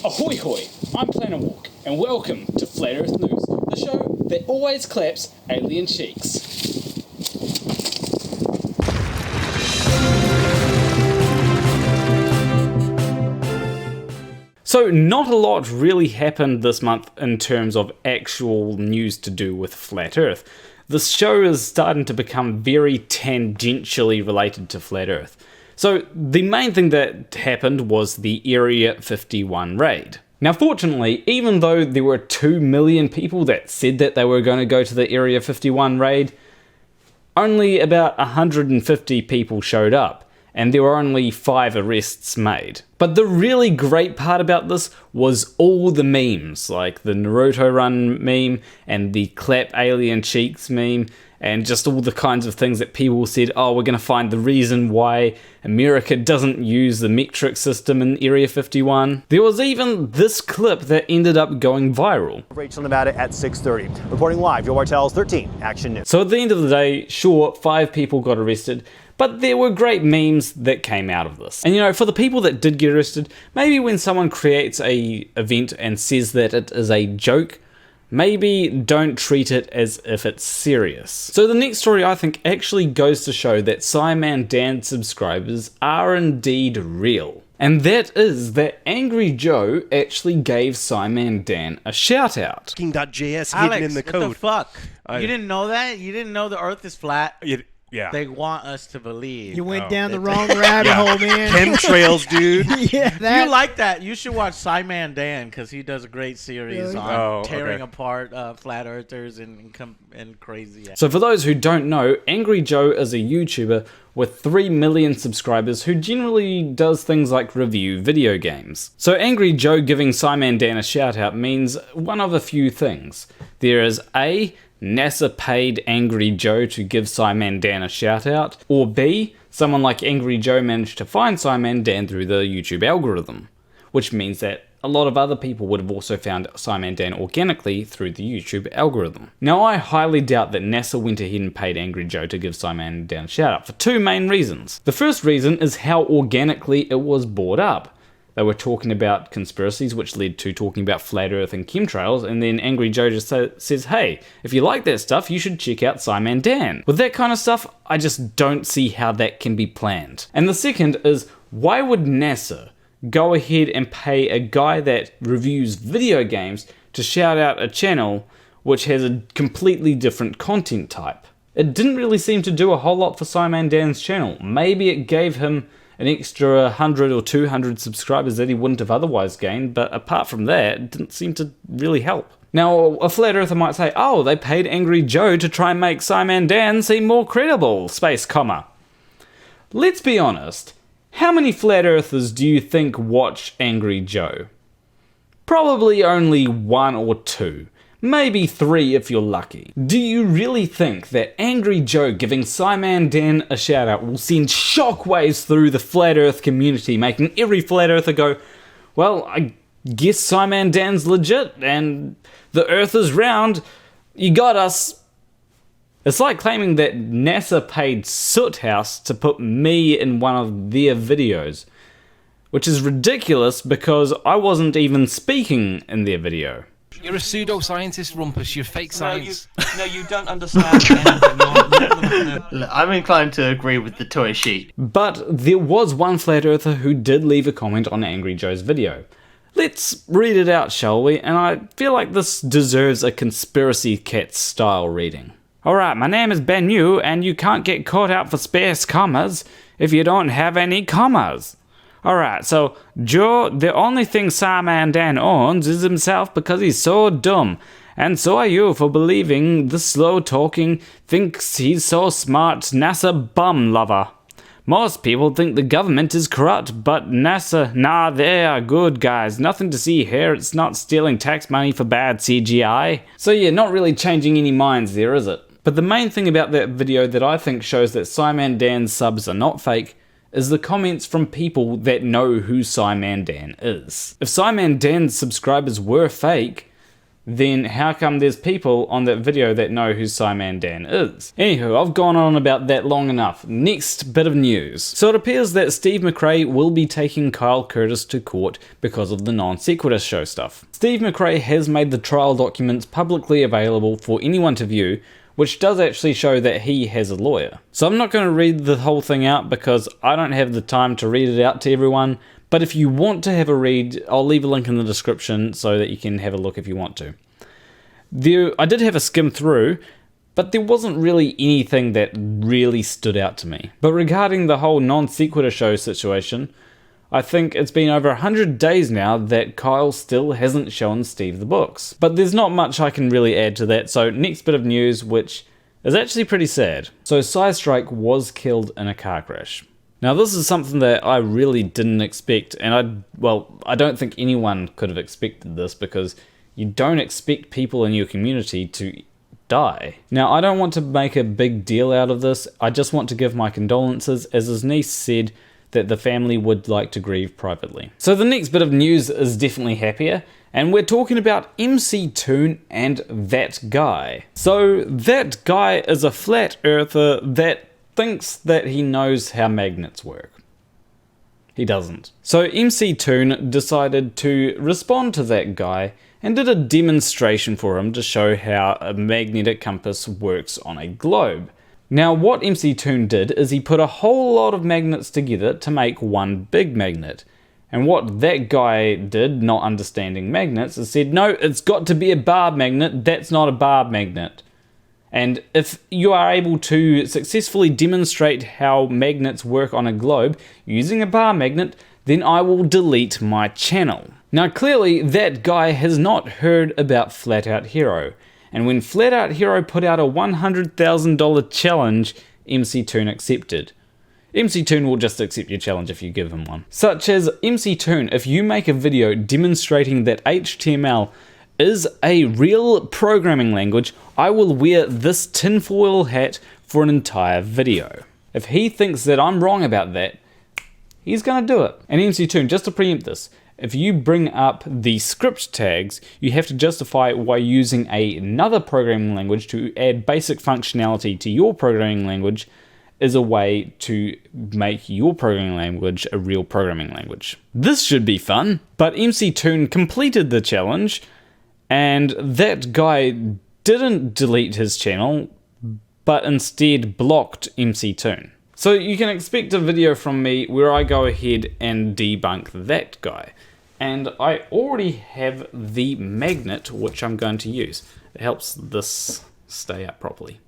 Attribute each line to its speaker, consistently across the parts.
Speaker 1: Ahoy hoy, I'm Planarwalk, and welcome to Flat Earth News, the show that always claps alien cheeks. So not a lot really happened this month in terms of actual news to do with Flat Earth. This show is starting to become very tangentially related to Flat Earth. So the main thing that happened was the Area 51 raid. Now fortunately, even though there were 2 million people that said that they were going to go to the Area 51 raid, only about 150 people showed up, and there were only 5 arrests made. But the really great part about this was all the memes, like the Naruto run meme and the clap alien cheeks meme, and just all the kinds of things that people said, oh, we're going to find the reason why America doesn't use the metric system in Area 51. There was even this clip that ended up going viral.
Speaker 2: Rachel, Nevada at 6:30. Reporting live, Joe Bartel's 13 Action News.
Speaker 1: So at the end of the day, sure, 5 people got arrested, but there were great memes that came out of this. And you know, for the people that did get arrested, maybe when someone creates a event and says that it is a joke, maybe don't treat it as if it's serious. So the next story I think actually goes to show that SciManDan subscribers are indeed real. And that is that Angry Joe actually gave SciManDan a shout out.
Speaker 3: .js hidden
Speaker 4: Alex,
Speaker 3: in the code.
Speaker 4: what the fuck? You didn't know that? You didn't know the Earth is flat?
Speaker 3: Yeah.
Speaker 4: They want us to believe.
Speaker 5: You went down the wrong rabbit hole, man.
Speaker 3: Chemtrails, dude.
Speaker 5: Yeah,
Speaker 4: If you like that, you should watch SciManDan because he does a great series on tearing apart flat earthers and crazy.
Speaker 1: So for those who don't know, Angry Joe is a YouTuber with 3 million subscribers who generally does things like review video games. So Angry Joe giving SciManDan a shout out means one of a few things. There is A, NASA paid Angry Joe to give SciManDan a shout out, or B, someone like Angry Joe managed to find SciManDan through the YouTube algorithm, which means that a lot of other people would have also found SciManDan organically through the YouTube algorithm. Now I highly doubt that NASA went ahead and paid Angry Joe to give SciManDan a shout out for 2 main reasons. The first reason is how organically it was brought up. They were talking about conspiracies, which led to talking about flat earth and chemtrails, and then Angry Joe just says, hey, if you like that stuff, you should check out SciManDan. With that kind of stuff, I just don't see how that can be planned. And the second is, why would NASA go ahead and pay a guy that reviews video games to shout out a channel which has a completely different content type? It didn't really seem to do a whole lot for SciManDan's channel. Maybe it gave him an extra 100 or 200 subscribers that he wouldn't have otherwise gained, but apart from that, it didn't seem to really help. Now, a flat earther might say, oh, they paid Angry Joe to try and make SciManDan seem more credible, space comma. Let's be honest, how many flat earthers do you think watch Angry Joe? Probably only 1 or 2. Maybe 3 if you're lucky. Do you really think that Angry Joe giving SciManDan a shout out will send shockwaves through the flat earth community, making every flat earther go, well, I guess SciManDan's legit and the earth is round, you got us? It's like claiming that NASA paid Soot House to put me in one of their videos, which is ridiculous because I wasn't even speaking in their video.
Speaker 6: You're a pseudoscientist, Rumpus. You're fake science.
Speaker 7: No, you don't understand anything. Look, I'm inclined to agree with the toy sheet.
Speaker 1: But there was one flat earther who did leave a comment on Angry Joe's video. Let's read it out, shall we? And I feel like this deserves a Conspiracy Cat style reading. Alright, my name is Ben Yu, and you can't get caught out for space commas if you don't have any commas. Alright, so Joe, the only thing SciManDan owns is himself because he's so dumb. And so are you for believing the slow-talking, thinks he's so smart NASA bum lover. Most people think the government is corrupt, but NASA, nah, they are good guys. Nothing to see here, it's not stealing tax money for bad CGI. So yeah, not really changing any minds there, is it? But the main thing about that video that I think shows that SciManDan's subs are not fake is the comments from people that know who SciManDan is. If SciManDan's subscribers were fake, then how come there's people on that video that know who SciManDan is? Anywho, I've gone on about that long enough. Next bit of news. So it appears that Steve McRae will be taking Kyle Curtis to court because of the non sequitur show stuff. Steve McRae has made the trial documents publicly available for anyone to view, which does actually show that he has a lawyer. So I'm not going to read the whole thing out because I don't have the time to read it out to everyone. But if you want to have a read, I'll leave a link in the description so that you can have a look if you want to. I did have a skim through, but there wasn't really anything that really stood out to me. But regarding the whole non sequitur show situation, I think it's been over 100 days now that Kyle still hasn't shown Steve the books. But there's not much I can really add to that, so next bit of news, which is actually pretty sad. So Strike was killed in a car crash. Now this is something that I really didn't expect, and I don't think anyone could have expected this because you don't expect people in your community to die. Now I don't want to make a big deal out of this, I just want to give my condolences, as his niece said that the family would like to grieve privately. So the next bit of news is definitely happier, and we're talking about MCToon and that guy. So that guy is a flat earther that thinks that he knows how magnets work. He doesn't. So MCToon decided to respond to that guy and did a demonstration for him to show how a magnetic compass works on a globe. Now what MCToon did is he put a whole lot of magnets together to make one big magnet. And what that guy did, not understanding magnets, is said, no, it's got to be a bar magnet, that's not a bar magnet. And if you are able to successfully demonstrate how magnets work on a globe using a bar magnet, then I will delete my channel. Now clearly that guy has not heard about Flat Out Hero, and when Flat Out Hero put out a $100,000 challenge, MCToon accepted. MCToon will just accept your challenge if you give him one. Such as MCToon, if you make a video demonstrating that HTML is a real programming language, I will wear this tinfoil hat for an entire video. If he thinks that I'm wrong about that, he's gonna do it. And MCToon, just to preempt this, if you bring up the script tags, you have to justify why using another programming language to add basic functionality to your programming language is a way to make your programming language a real programming language. This should be fun, but MCToon completed the challenge, and that guy didn't delete his channel, but instead blocked MCToon. So you can expect a video from me where I go ahead and debunk that guy. And I already have the magnet which I'm going to use. It helps this stay up properly.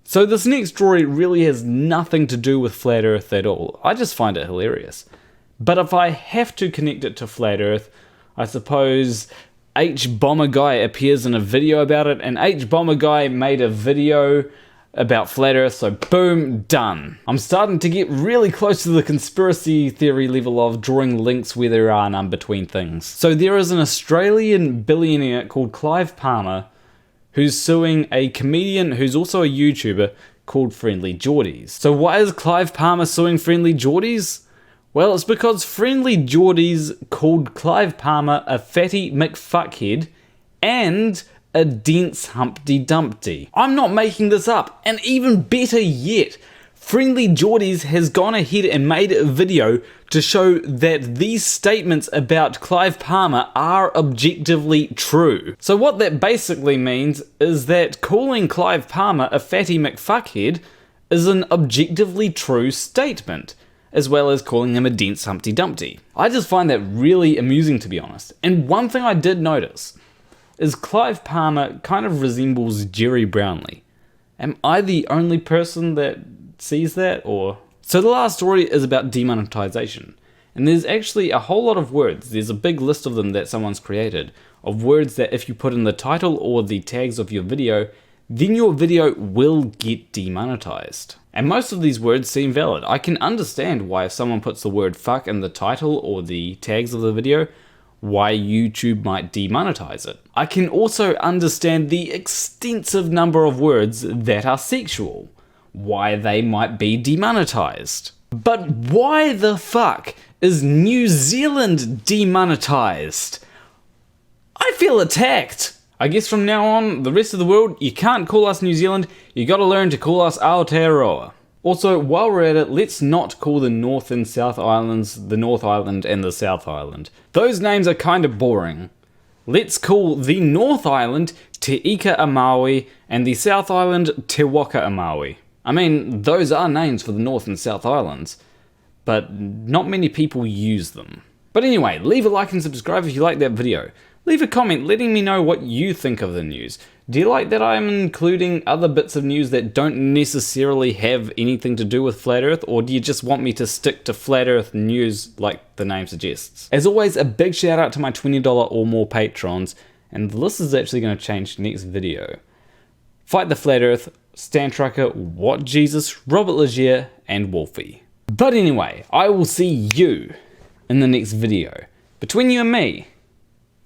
Speaker 1: So this next story really has nothing to do with Flat Earth at all. I just find it hilarious. But if I have to connect it to Flat Earth, I suppose H-Bomber Guy appears in a video about it, and H-Bomber Guy made a video about Flat Earth, so boom, done. I'm starting to get really close to the conspiracy theory level of drawing links where there are none between things. So there is an Australian billionaire called Clive Palmer who's suing a comedian who's also a YouTuber called Friendly Jordies. So why is Clive Palmer suing Friendly Jordies? Well, it's because Friendly Jordies called Clive Palmer a fatty McFuckhead and a dense Humpty Dumpty. I'm not making this up, and even better yet, Friendly Jordies has gone ahead and made a video to show that these statements about Clive Palmer are objectively true. So what that basically means is that calling Clive Palmer a fatty McFuckhead is an objectively true statement, as well as calling him a dense Humpty Dumpty. I just find that really amusing, to be honest. And one thing I did notice is Clive Palmer kind of resembles Jerry Brownlee. Am I the only person that sees that, or? So the last story is about demonetization. And there's actually a whole lot of words, there's a big list of them that someone's created, of words that if you put in the title or the tags of your video, then your video will get demonetized. And most of these words seem valid. I can understand why if someone puts the word fuck in the title or the tags of the video, why YouTube might demonetize it. I can also understand the extensive number of words that are sexual, why they might be demonetized. But why the fuck is New Zealand demonetized? I feel attacked. I guess from now on, the rest of the world, you can't call us New Zealand, you gotta learn to call us Aotearoa. Also, while we're at it, let's not call the North and South Islands the North Island and the South Island. Those names are kinda boring. Let's call the North Island Te Ika a Maui and the South Island Te Waka a Maui. I mean, those are names for the North and South Islands, but not many people use them. But anyway, leave a like and subscribe if you like that video. Leave a comment letting me know what you think of the news. Do you like that I'm including other bits of news that don't necessarily have anything to do with Flat Earth, or do you just want me to stick to Flat Earth news like the name suggests? As always, a big shout out to my $20 or more patrons, and the list is actually going to change next video. Fight the Flat Earth, Stantrucker, What Jesus, Robert Legere, and Wolfie. But anyway, I will see you in the next video. Between you and me,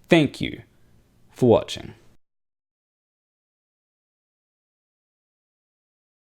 Speaker 1: thank you for watching.